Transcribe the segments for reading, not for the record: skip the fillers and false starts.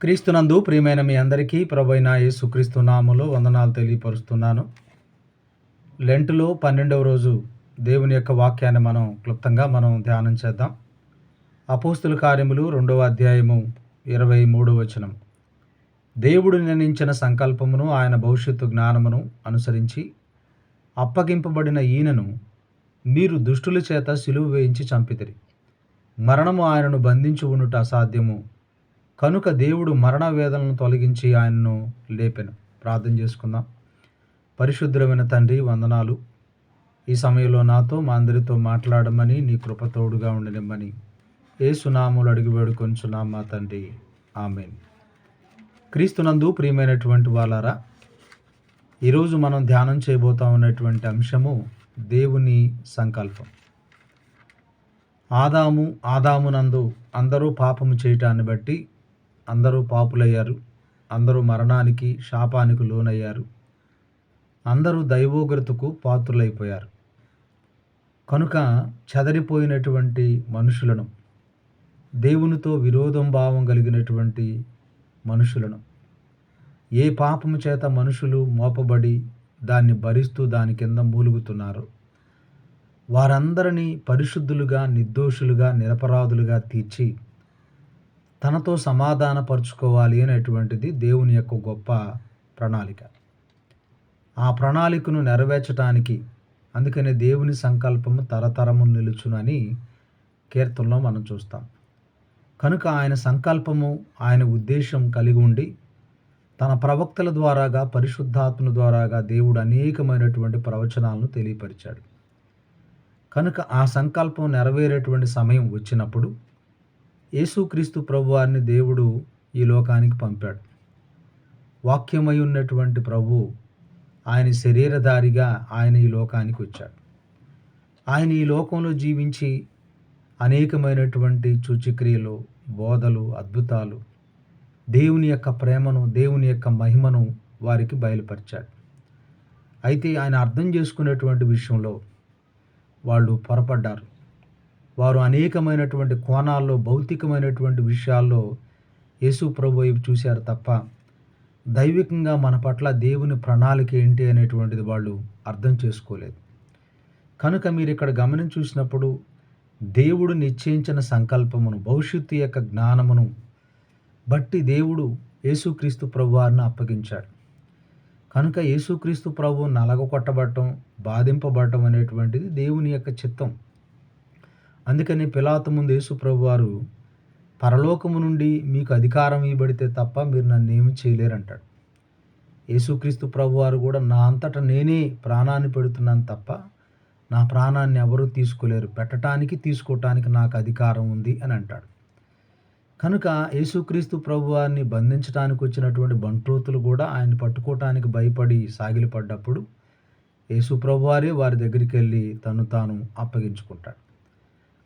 క్రీస్తునందు ప్రియమైన మీ అందరికీ ప్రభువైన యేసుక్రీస్తు నామములో వందనాలు తెలియపరుస్తున్నాను. లెంటులో 12వ రోజు దేవుని యొక్క వాక్యాన్ని క్లుప్తంగా ధ్యానం చేద్దాం. అపోస్తుల కార్యములు 2వ అధ్యాయము 23వ వచనం. దేవుడు నిర్ణయించిన సంకల్పమును ఆయన భవిష్యత్తు జ్ఞానమును అనుసరించి అప్పగింపబడిన ఈయనను మీరు దుష్టుల చేత సిలువ వేయించి చంపితిరి. మరణము ఆయనను బంధించి ఉండుట అసాధ్యము. కనుక దేవుడు మరణ వేదనను తొలగించి ఆయనను లేపెను. ప్రార్థన చేసుకుందాం. పరిశుద్ధమైన తండ్రి, వందనాలు. ఈ సమయంలో నాతో మా అందరితో మాట్లాడమని, నీ కృప తోడుగా ఉండనిమ్మని యేసునామములో అడిగి వేడుకొంచున్నాం మా తండ్రి, ఆమేన్. క్రీస్తునందు ప్రియమైనటువంటి వాళ్ళారా, ఈరోజు మనం ధ్యానం చేయబోతా ఉన్నటువంటి అంశము దేవుని సంకల్పం. ఆదామునందు అందరూ పాపము చేయటాన్ని బట్టి అందరూ పాపులయ్యారు. అందరూ మరణానికి, శాపానికి లోనయ్యారు. అందరూ దైవోగ్రతకు పాత్రులైపోయారు. కనుక చెదరిపోయినటువంటి మనుషులను, దేవునితో విరోధం భావం కలిగినటువంటి మనుషులను, ఏ పాపము చేత మనుషులు మోపబడి దాన్ని భరిస్తూ దాని కింద మూలుగుతున్నారు, వారందరినీ పరిశుద్ధులుగా, నిర్దోషులుగా, నిరపరాధులుగా తీర్చి తనతో సమాధానపరుచుకోవాలి అనేటువంటిది దేవుని యొక్క గొప్ప ప్రణాళిక. ఆ ప్రణాళికను నెరవేర్చడానికి అందుకనే దేవుని సంకల్పము తరతరము నిలుచునని కీర్తనలో మనం చూస్తాం. కనుక ఆయన సంకల్పము, ఆయన ఉద్దేశం కలిగి ఉండి తన ప్రవక్తల ద్వారాగా, పరిశుద్ధాత్మ ద్వారాగా దేవుడు అనేకమైనటువంటి ప్రవచనాలను తెలియపరిచాడు. కనుక ఆ సంకల్పం నెరవేరేటువంటి సమయం వచ్చినప్పుడు యేసుక్రీస్తు ప్రభువారిని దేవుడు ఈ లోకానికి పంపాడు. వాక్యమై ఉన్నటువంటి ప్రభు ఆయన శరీరధారిగా ఆయన ఈ లోకానికి వచ్చాడు. ఆయన ఈ లోకంలో జీవించి అనేకమైనటువంటి సూచక్రియలు, బోధలు, అద్భుతాలు, దేవుని యొక్క ప్రేమను, దేవుని యొక్క మహిమను వారికి బయలుపరిచాడు. అయితే ఆయన అర్థం చేసుకునేటువంటి విషయంలో వాళ్ళు పొరపడ్డారు. వారు అనేకమైనటువంటి కోణాల్లో, భౌతికమైనటువంటి విషయాల్లో యేసు ప్రభు వైపు చూశారు తప్ప దైవికంగా మన పట్ల దేవుని ప్రణాళిక ఏంటి అనేటువంటిది వాళ్ళు అర్థం చేసుకోలేదు. కనుక మీరు ఇక్కడ గమనించి చూసినప్పుడు దేవుడు నిశ్చయించిన సంకల్పమును, భవిష్యత్తు యొక్క జ్ఞానమును బట్టి దేవుడు యేసుక్రీస్తు ప్రభువారిని అప్పగించాడు. కనుక యేసుక్రీస్తు ప్రభు నలగొట్టబడటం, బాధింపబడటం అనేటువంటిది దేవుని యొక్క చిత్తం. అందుకని పిలాతు ముందు యేసు ప్రభువారు పరలోకము నుండి మీకు అధికారం ఇవ్వబడితే తప్ప మీరు నన్ను ఏమి చేయలేరంటాడు. యేసుక్రీస్తు ప్రభువారు కూడా నా అంతటా నేనే ప్రాణాన్ని పెడుతున్నాను తప్ప నా ప్రాణాన్ని ఎవరూ తీసుకోలేరు, పెట్టడానికి తీసుకోవటానికి నాకు అధికారం ఉంది అని అంటాడు. కనుక యేసుక్రీస్తు ప్రభువారిని బంధించడానికి వచ్చినటువంటి బంట్రోతులు కూడా ఆయన పట్టుకోవటానికి భయపడి సాగిలపడ్డప్పుడు యేసు ప్రభువారే వారి దగ్గరికి వెళ్ళి తను తాను అప్పగించుకుంటాడు.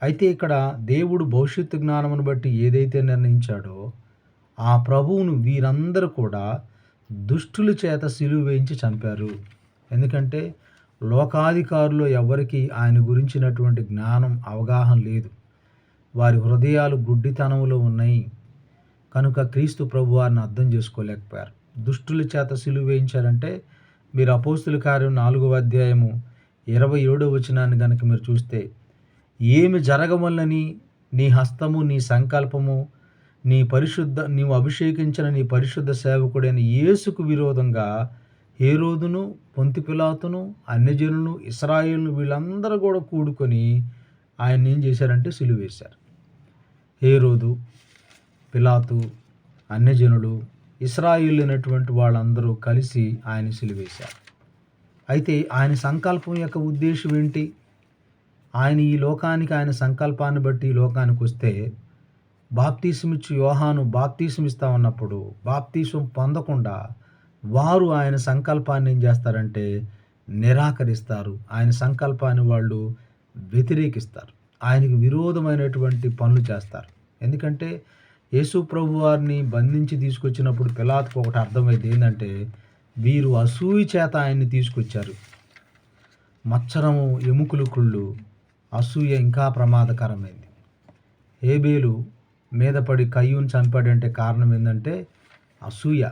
అయితే ఇక్కడ దేవుడు భవిష్యత్తు జ్ఞానమును బట్టి ఏదైతే నిర్ణయించాడో ఆ ప్రభువును వీరందరూ కూడా దుష్టుల చేత సిలువ వేయించి చంపారు. ఎందుకంటే లోకాధికారులు ఎవరికి ఆయన గురించినటువంటి జ్ఞానం, అవగాహన లేదు. వారి హృదయాలు గుడ్డితనంలో ఉన్నాయి. కనుక క్రీస్తు ప్రభువారిని అర్థం చేసుకోలేకపోయారు. దుష్టుల చేత సిలువ వేయించారంటే మీరు అపోస్తుల కార్యం 4వ అధ్యాయము 27వ వచనాన్ని కనుక మీరు చూస్తే, ఏమి జరగవలనని నీ హస్తము, నీ సంకల్పము, నీవు అభిషేకించిన నీ పరిశుద్ధ సేవకుడైన యేసుకు విరోధంగా హేరోదును, పొంతి పిలాతును, అన్యజనులను, ఇశ్రాయేలును వీళ్ళందరూ కూడా కూడుకొని ఆయన్ని ఏం చేశారంటే సిలువ వేశారు. హేరోదు, పిలాతు, అన్యజనులు, ఇశ్రాయేలు అనేటువంటి వాళ్ళందరూ కలిసి ఆయన సిలువ వేశారు. అయితే ఆయన సంకల్పం యొక్క ఉద్దేశం ఏంటి? ఆయన ఈ లోకానికి, ఆయన సంకల్పాన్ని బట్టి ఈ లోకానికి వస్తే బాప్తీసమిచ్చు యోహాను బాప్తీసం ఇస్తా ఉన్నప్పుడు బాప్తీసం పొందకుండా వారు ఆయన సంకల్పాన్ని ఏం చేస్తారంటే నిరాకరిస్తారు. ఆయన సంకల్పాన్ని వాళ్ళు వ్యతిరేకిస్తారు. ఆయనకి విరోధమైనటువంటి పనులు చేస్తారు. ఎందుకంటే యేసు ప్రభు వారిని బంధించి తీసుకొచ్చినప్పుడు పిలాతుకు ఒకటి అర్థమైంది. ఏంటంటే వీరు అసూయ చేత ఆయన్ని తీసుకొచ్చారు. మత్సరము, ఎముకలు, కుళ్ళు, అసూయ ఇంకా ప్రమాదకరమైంది. హేబేలు మీద పడి కయ్యూని చంపాడంటే కారణం ఏంటంటే అసూయ.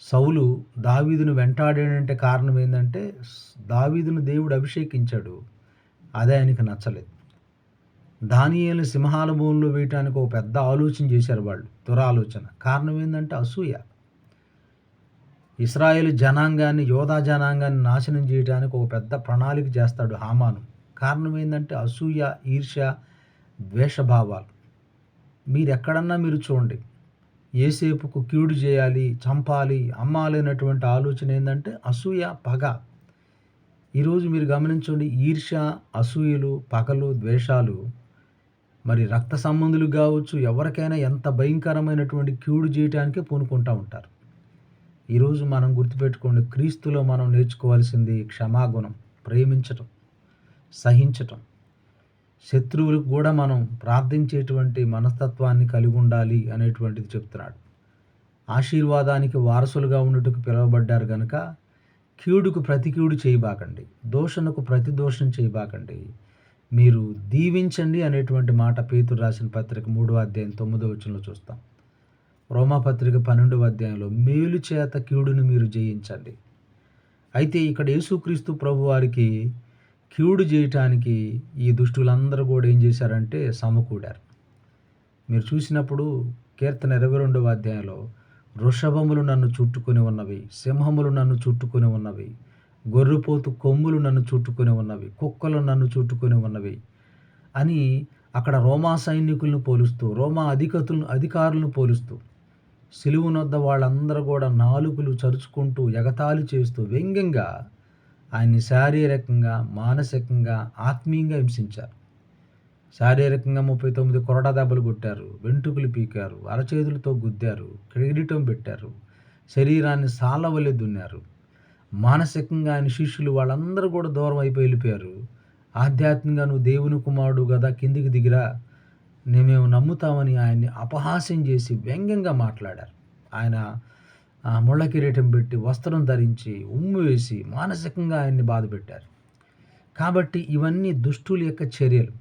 సౌలు దావీదును వెంటాడాడంటే కారణం ఏంటంటే దావీదును దేవుడు అభిషేకించాడు, అదే ఆయనకి నచ్చలేదు. దానియేలు సింహాల భూమిలో వేయటానికి ఒక పెద్ద ఆలోచన చేశారు వాళ్ళు, దురాలోచన. కారణం ఏంటంటే అసూయ. ఇశ్రాయేలు జనాంగాన్ని, యోధా జనాంగాన్ని నాశనం చేయడానికి ఒక పెద్ద ప్రణాళిక చేస్తాడు హామాను. కారణం ఏంటంటే అసూయ, ఈర్ష్య, ద్వేషభావాలు. మీరెక్కడన్నా మీరు చూడండి, ఏసేపుకు కీడు చేయాలి, చంపాలి, అమ్మాలి అనేటువంటి ఆలోచన ఏంటంటే అసూయ, పగ. ఈరోజు మీరు గమనించండి, ఈర్ష్య, అసూయలు, పగలు, ద్వేషాలు మరి రక్త సంబంధులు కావచ్చు, ఎవరికైనా ఎంత భయంకరమైనటువంటి కీడు చేయటానికే పూనుకుంటూ ఉంటారు. ఈరోజు మనం గుర్తుపెట్టుకోండి, క్రీస్తులో మనం నేర్చుకోవాల్సింది క్షమాగుణం, ప్రేమించటం, సహించటం. శత్రువులకు కూడా మనం ప్రార్థించేటువంటి మనస్తత్వాన్ని కలిగి ఉండాలి అనేటువంటిది చెప్తున్నాడు. ఆశీర్వాదానికి వారసులుగా ఉన్నట్టుకు పిలువబడ్డారు కనుక కీడుకు ప్రతి కీడు చేయబాకండి, దోషణకు ప్రతి దోషం చేయబాకండి, మీరు దీవించండి అనేటువంటి మాట పేతురు రాసిన పత్రిక 3వ అధ్యాయం 9వ వచనంలో చూస్తాం. రోమాపత్రిక 12వ అధ్యాయంలో మేలు చేత కీడును మీరు జయించండి. అయితే ఇక్కడ యేసుక్రీస్తు ప్రభు వారికి కీడు చేయటానికి ఈ దుష్టులందరూ కూడా ఏం చేశారంటే సమకూడారు. మీరు చూసినప్పుడు కీర్తన 22వ అధ్యాయంలో వృషభములు నన్ను చుట్టుకొని ఉన్నవి, సింహములు నన్ను చుట్టుకొని ఉన్నవి, గొర్రెపోతు కొమ్ములు నన్ను చుట్టుకొని ఉన్నవి, కుక్కలు నన్ను చుట్టుకొని ఉన్నవి అని అక్కడ రోమా సైనికులను పోలుస్తూ, రోమా అధికారులను పోలుస్తూ, సిలువనొద్ద వాళ్ళందరూ కూడా నాలుకలు చరుచుకుంటూ, ఎగతాళి చేస్తూ, వ్యంగ్యంగా ఆయన్ని శారీరకంగా, మానసికంగా, ఆత్మీయంగా హింసించారు. శారీరకంగా 39 కొరడా దెబ్బలు కొట్టారు, వెంట్రుకలు పీకారు, అరచేతులతో గుద్దారు, కిరీటం పెట్టారు, శరీరాన్ని సాలవలె దున్నారు. మానసికంగా ఆయన శిష్యులు వాళ్ళందరూ కూడా దూరం అయిపోయి వెళ్ళిపోయారు. ఆధ్యాత్మికంగా నువ్వు దేవుని కుమారుడు కదా, కిందికి దిగిరా, మేము నమ్ముతామని ఆయన్ని అపహాస్యం చేసి వ్యంగ్యంగా మాట్లాడారు. ఆయన ముళ్ళ కిరీటం పెట్టి, వస్త్రం ధరించి, ఉమ్ము వేసి మానసికంగా ఆయన్ని బాధపెట్టారు. కాబట్టి ఇవన్నీ దుష్టుల యొక్క చర్యలు.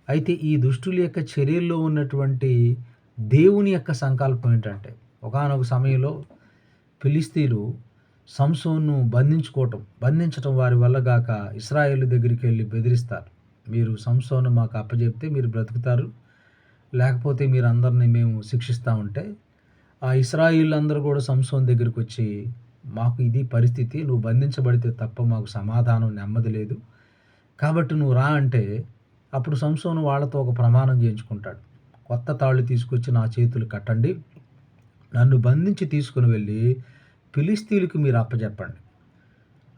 అయితే ఈ దుష్టుల యొక్క చర్యల్లో ఉన్నటువంటి దేవుని యొక్క సంకల్పం ఏంటంటే, ఒకానొక సమయంలో ఫిలిస్తీన్లు సంసోన్ను బంధించటం వారి వల్ల గాక ఇశ్రాయేలు దగ్గరికి వెళ్ళి బెదిరిస్తారు. మీరు సంసోను మాకు అప్పచెప్తే మీరు బ్రతుకుతారు, లేకపోతే మీరు అందరినీ మేము శిక్షిస్తూ ఉంటే, ఆ ఇశ్రాయేలీయులందరూ కూడా సంసోను దగ్గరికి వచ్చి, మాకు ఇది పరిస్థితి, నువ్వు బంధించబడితే తప్ప మాకు సమాధానం, నెమ్మది లేదు, కాబట్టి నువ్వు రా అంటే, అప్పుడు సంసోను వాళ్ళతో ఒక ప్రమాణం చేయించుకుంటాడు. కొత్త తాళ్ళు తీసుకొచ్చి నా చేతులు కట్టండి, నన్ను బంధించి తీసుకుని వెళ్ళి ఫిలిస్తీన్లకు మీరు అప్పచెప్పండి.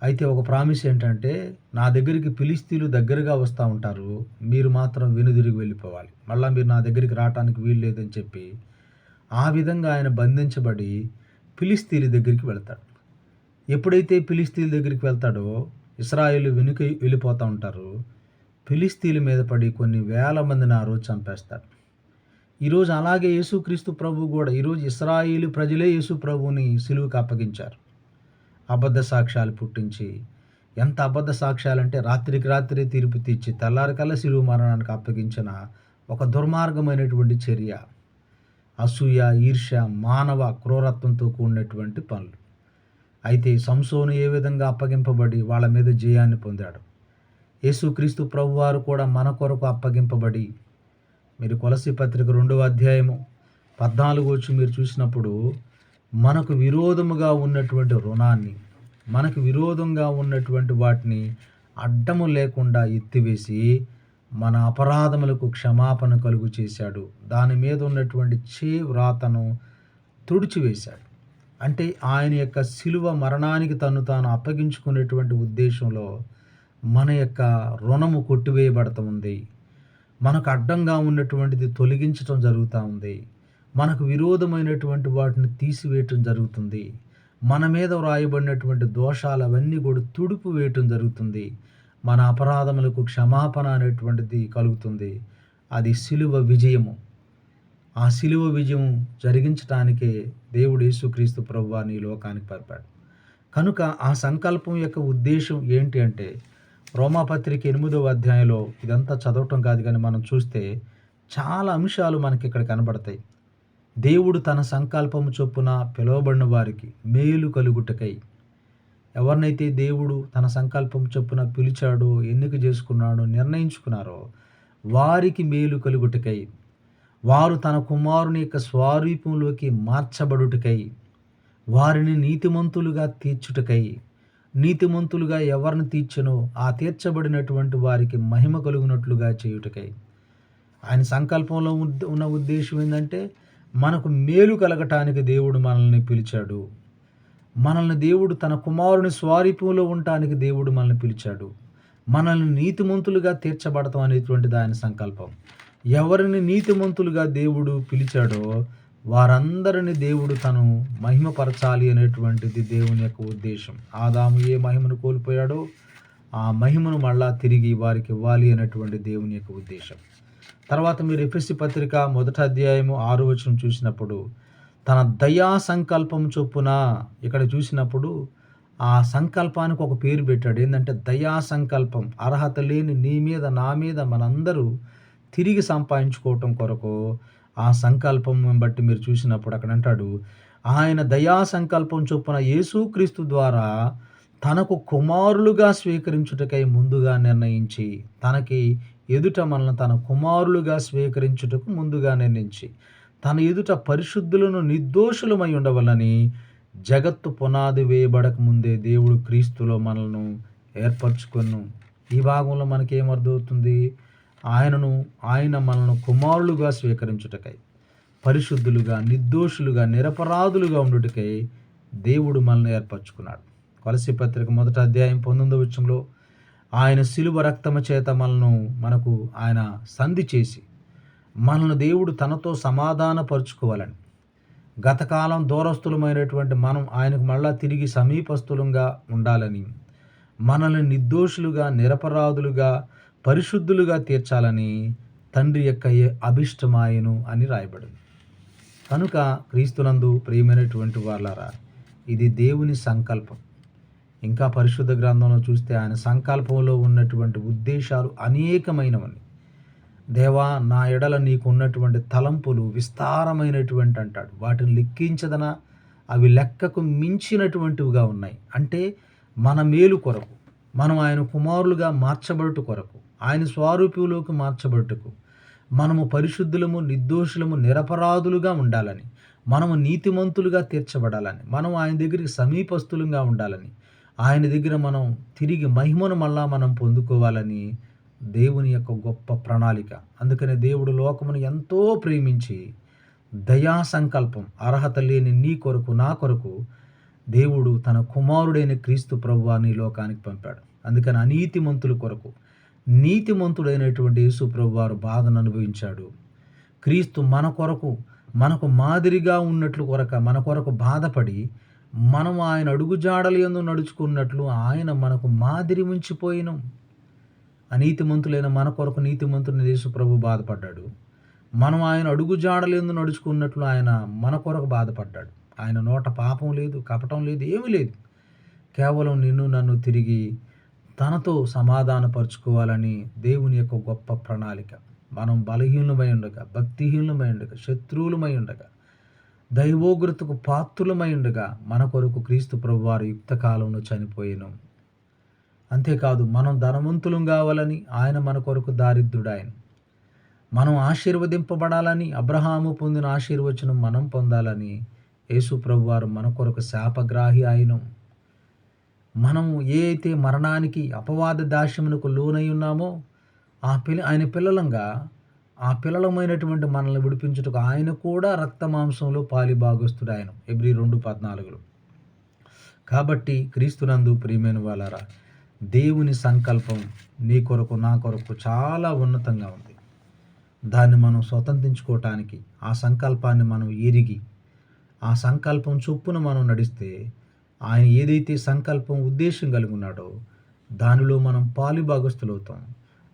అయితే ఒక ప్రామిస్ ఏంటంటే, నా దగ్గరికి ఫిలిస్తీన్లు దగ్గరగా వస్తూ ఉంటారు, మీరు మాత్రం వెనుదిరిగి వెళ్ళిపోవాలి, మళ్ళీ మీరు నా దగ్గరికి రావడానికి వీలు లేదని చెప్పి, ఆ విధంగా ఆయన బంధించబడి ఫిలిస్తీన్ల దగ్గరికి వెళ్తాడు. ఎప్పుడైతే ఫిలిస్తీన్ల దగ్గరికి వెళ్తాడో ఇశ్రాయేలు వెనుక వెళ్ళిపోతూ ఉంటారు. ఫిలిస్తీన్ల మీద పడి కొన్ని వేల మందిని ఆ రోజు చంపేస్తాడు. ఈరోజు అలాగే యేసుక్రీస్తు ప్రభు కూడా, ఈరోజు ఇశ్రాయేలు ప్రజలే యేసు ప్రభువుని సిలువకు అప్పగించారు. అబద్ధ సాక్ష్యాలు పుట్టించి, ఎంత అబద్ధ సాక్ష్యాలంటే రాత్రికి రాత్రి తీర్పు తీర్చి తెల్లారికల్లా సిలువ మరణానికి అప్పగించిన ఒక దుర్మార్గమైనటువంటి చర్య. అసూయ, ఈర్ష్య, మానవ క్రూరత్వంతో కూడినటువంటి పనులు. అయితే సంసోను ఏ విధంగా అప్పగింపబడి వాళ్ళ మీద జయాన్ని పొందాడు, యేసుక్రీస్తు ప్రభువారు కూడా మన కొరకు అప్పగింపబడి, మీరు కొలస్సీ పత్రిక 2వ అధ్యాయము 14 వచ్చి మీరు చూసినప్పుడు, మనకు విరోధముగా ఉన్నటువంటి రుణాన్ని, మనకు విరోధంగా ఉన్నటువంటి వాటిని అడ్డము లేకుండా ఎత్తివేసి మన అపరాధములకు క్షమాపణ కలుగు చేశాడు. దాని మీద ఉన్నటువంటి వ్రాతను తుడిచివేశాడు. అంటే ఆయన యొక్క శిలువ మరణానికి తను తాను అప్పగించుకునేటువంటి ఉద్దేశంలో మన యొక్క రుణము కొట్టివేయబడుతుంది. మనకు అడ్డంగా ఉన్నటువంటిది తొలగించటం జరుగుతూ ఉంది. మనకు విరోధమైనటువంటి వాటిని తీసివేయటం జరుగుతుంది. మన మీద వ్రాయబడినటువంటి దోషాలు అవన్నీ కూడా తుడుపు వేయటం జరుగుతుంది. మన అపరాధములకు క్షమాపణ అనేటువంటిది కలుగుతుంది. అది శిలువ విజయము. ఆ శిలువ విజయం జరిగించటానికే దేవుడు యేసుక్రీస్తు ప్రభువాని ఈ లోకానికి పంపాడు. కనుక ఆ సంకల్పం యొక్క ఉద్దేశం ఏంటి అంటే, రోమాపత్రిక 8వ అధ్యాయంలో ఇదంతా చదవటం కాదు కానీ మనం చూస్తే చాలా అంశాలు మనకిక్కడ కనబడతాయి. దేవుడు తన సంకల్పము చొప్పున పిలువబడిన వారికి మేలు కలుగుటకై, ఎవరినైతే దేవుడు తన సంకల్పం చొప్పున పిలిచాడో, ఎన్నిక చేసుకున్నాడో, నిర్ణయించుకున్నారో వారికి మేలు కలుగుటకై, వారు తన కుమారుని యొక్క స్వరూపంలోకి మార్చబడుటకై, వారిని నీతిమంతులుగా తీర్చుటకై, నీతిమంతులుగా ఎవరిని తీర్చెనో ఆ తీర్చబడినటువంటి వారికి మహిమ కలుగునట్లుగా చేయుటకై, ఆయన సంకల్పంలో ఉన్న ఉద్దేశం ఏంటంటే మనకు మేలు కలగటానికి దేవుడు మనల్ని పిలిచాడు. మనల్ని దేవుడు తన కుమారుని స్వరూపంలో ఉండటానికి దేవుడు మనల్ని పిలిచాడు. మనల్ని నీతిమంతులుగా తీర్చబడతాం అనేటువంటిది ఆయన సంకల్పం. ఎవరిని నీతిమంతులుగా దేవుడు పిలిచాడో వారందరిని దేవుడు తను మహిమపరచాలి అనేటువంటిది దేవుని యొక్క ఉద్దేశం. ఆదాము ఏ మహిమను కోల్పోయాడో ఆ మహిమను మళ్ళా తిరిగి వారికి ఇవ్వాలి అనేటువంటి దేవుని యొక్క ఉద్దేశం. తర్వాత మీరు ఎఫెసీ పత్రిక 1వ అధ్యాయము 6వ వచనం చూసినప్పుడు తన దయా సంకల్పం చొప్పున ఇక్కడ చూసినప్పుడు ఆ సంకల్పానికి ఒక పేరు పెట్టాడు. ఏంటంటే దయా సంకల్పం. అర్హత లేని నీ మీద నా మీద మనందరూ తిరిగి సంపాదించుకోవటం కొరకు ఆ సంకల్పం బట్టి మీరు చూసినప్పుడు అక్కడ అంటాడు, ఆయన దయా సంకల్పం చొప్పున యేసుక్రీస్తు ద్వారా తనకు కుమారులుగా స్వీకరించుటకై ముందుగా నిర్ణయించి, తనకి ఎదుట మనల్ని తన కుమారులుగా స్వీకరించుటకు ముందుగా నిర్ణయించి, తన ఎదుట పరిశుద్ధులను నిర్దోషులమై ఉండవలని జగత్తు పునాది వేయబడక ముందే దేవుడు క్రీస్తులో మనల్ని ఏర్పరచుకొను. ఈ భాగంలో మనకేమర్థమవుతుంది? ఆయన మనల్ని కుమారులుగా స్వీకరించుటకై, పరిశుద్ధులుగా, నిర్దోషులుగా, నిరపరాధులుగా ఉండుటకై దేవుడు మనల్ని ఏర్పరచుకున్నాడు. కొలస్సీ పత్రిక 1వ అధ్యాయం 19వ వచనంలో ఆయన శిలువ రక్తము చేత మనకు ఆయన సంధి చేసి మనల్ని దేవుడు తనతో సమాధానపరుచుకోవాలని, గతకాలం దూరస్తులమైనటువంటి మనం ఆయనకు మళ్ళా తిరిగి సమీపస్తులంగా ఉండాలని, మనల్ని నిర్దోషులుగా, నిరపరాధులుగా, పరిశుద్ధులుగా తీర్చాలని తండ్రి యొక్క అభిష్టమాయను అని రాయబడింది. కనుక క్రీస్తునందు ప్రియమైనటువంటి వాళ్ళారా, ఇది దేవుని సంకల్పం. ఇంకా పరిశుద్ధ గ్రంథంలో చూస్తే ఆయన సంకల్పంలో ఉన్నటువంటి ఉద్దేశాలు అనేకమైనవని. దేవా, నా ఎడల నీకు ఉన్నటువంటి తలంపులు విస్తారమైనటువంటి అంటాడు. వాటిని లెక్కించదనా, అవి లెక్కకు మించినటువంటివిగా ఉన్నాయి. అంటే మన మేలు కొరకు, మనం ఆయన కుమారులుగా మార్చబడుట కొరకు, ఆయన స్వరూపంలోకి మార్చబడుటకు, మనము పరిశుద్ధులము, నిర్దోషులము, నిరపరాధులుగా ఉండాలని, మనము నీతిమంతులుగా తీర్చబడాలని, మనం ఆయన దగ్గరికి సమీపస్తులుగా ఉండాలని, ఆయన దగ్గర మనం తిరిగి మహిమను మళ్ళా మనం పొందుకోవాలని దేవుని యొక్క గొప్ప ప్రణాళిక. అందుకనే దేవుడు లోకమును ఎంతో ప్రేమించి దయా సంకల్పం, అర్హత లేని నీ కొరకు, నా కొరకు దేవుడు తన కుమారుడైన క్రీస్తు ప్రభువాన్ని లోకానికి పంపాడు. అందుకని అనీతిమంతుల కొరకు నీతిమంతుడైనటువంటి యేసు ప్రభువారు బాధను అనుభవించాడు. క్రీస్తు మన కొరకు, మనకు మాదిరిగా ఉన్నట్లు మన కొరకు బాధపడి, మనం ఆయన అడుగుజాడల యందు నడుచుకున్నట్లు ఆయన మనకు మాదిరి ఉంచిపోయినం. అనీతిమంతులైన మన కొరకు నీతిమంతుని యేసు ప్రభు బాధపడ్డాడు. మనం ఆయన అడుగుజాడల యందు నడుచుకున్నట్లు ఆయన మన కొరకు బాధపడ్డాడు. ఆయన నోట పాపం లేదు, కపటం లేదు, ఏమీ లేదు. కేవలం నిన్ను నన్ను తిరిగి తనతో సమాధానపరుచుకోవాలని దేవుని యొక్క గొప్ప ప్రణాళిక. మనం బలహీనులమై ఉండగా, భక్తిహీనులమై ఉండగా, శత్రువులమై ఉండగా, దైవోగ్రతకు పాత్రులమై ఉండగా మన కొరకు క్రీస్తు ప్రభువారు యుక్త కాలంలో చనిపోయాను. అంతేకాదు, మనం ధనవంతులం కావాలని ఆయన మన కొరకు దారిద్రుడాయను. మనం ఆశీర్వదింపబడాలని, అబ్రహాము పొందిన ఆశీర్వచనం మనం పొందాలని యేసు ప్రభువారు మన కొరకు శాపగ్రాహి ఆయను. మనము ఏ అయితే మరణానికి, అపవాద దాస్యమునకు లోనై ఉన్నామో ఆయన పిల్లలంగా, ఆ పిల్లలమైనటువంటి మనల్ని విడిపించుటకు ఆయన కూడా రక్త మాంసంలో పాలిభాగస్తుడు ఆయన. హెబ్రీ 2:14. కాబట్టి క్రీస్తునందు ప్రియమైన వాళ్ళారా, దేవుని సంకల్పం నీ కొరకు, నా కొరకు చాలా ఉన్నతంగా ఉంది. దాన్ని మనం స్వతంత్రించుకోవటానికి, ఆ సంకల్పాన్ని మనం ఎరిగి, ఆ సంకల్పం చొప్పున మనం నడిస్తే, ఆయన ఏదైతే సంకల్పం, ఉద్దేశం కలిగి ఉన్నాడో దానిలో మనం పాలిభాగస్తులవుతాం.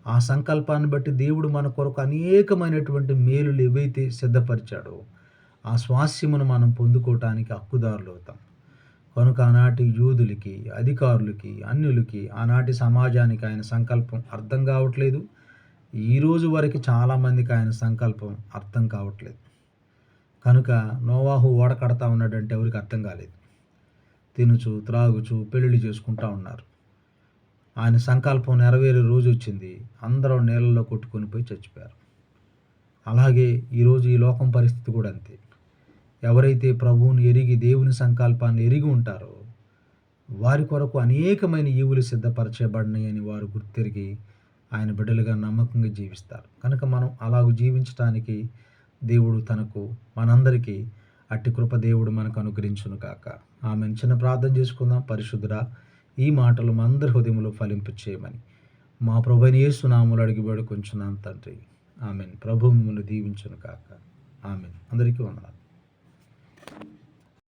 ఆ సంకల్పాన్ని బట్టి దేవుడు మన కొరకు అనేకమైనటువంటి మేలులు ఏవైతే సిద్ధపరిచాడో ఆ స్వాస్యమును మనం పొందుకోవటానికి హక్కుదారులు అవుతాం. కనుక ఆనాటి యూదులకి, అధికారులకి, అన్యులకి, ఆనాటి సమాజానికి ఆయన సంకల్పం అర్థం కావట్లేదు. ఈరోజు వరకు చాలామందికి ఆయన సంకల్పం అర్థం కావట్లేదు. కనుక నోవాహు ఓడ కడతా ఉన్నాడంటే ఎవరికి అర్థం కాలేదు. తినుచు, త్రాగుచు, పెళ్ళిళ్ళు చేసుకుంటా ఉన్నారు. ఆయన సంకల్పం నెరవేరే రోజు వచ్చింది. అందరూ నీళ్ళలో కొట్టుకొని పోయి చచ్చిపోయారు. అలాగే ఈరోజు ఈ లోకం పరిస్థితి కూడా అంతే. ఎవరైతే ప్రభువుని ఎరిగి దేవుని సంకల్పాన్ని ఎరిగి ఉంటారో వారి కొరకు అనేకమైన ఈవులు సిద్ధపరచబడినాయని వారు గుర్తెరిగి ఆయన బిడ్డలుగా నమ్మకంగా జీవిస్తారు. కనుక మనం అలాగ జీవించడానికి దేవుడు తనకు మనందరికీ అట్టి కృప దేవుడు మనకు అనుగ్రహించును కాక. ఆమెను చిన్న ప్రార్థన చేసుకుందాం. పరిశుద్ధుడా, ఈ మాటలు మా అందరి హృదయంలో ఫలింపు చేయమని మా ప్రభువైన యేసు నామములో అడిగి వేడుకొంచున్నాం తండ్రి. ఆమెన్. ప్రభు మిమ్మల్ని దీవించును కాక. ఆమెన్. అందరికీ వందనాలు.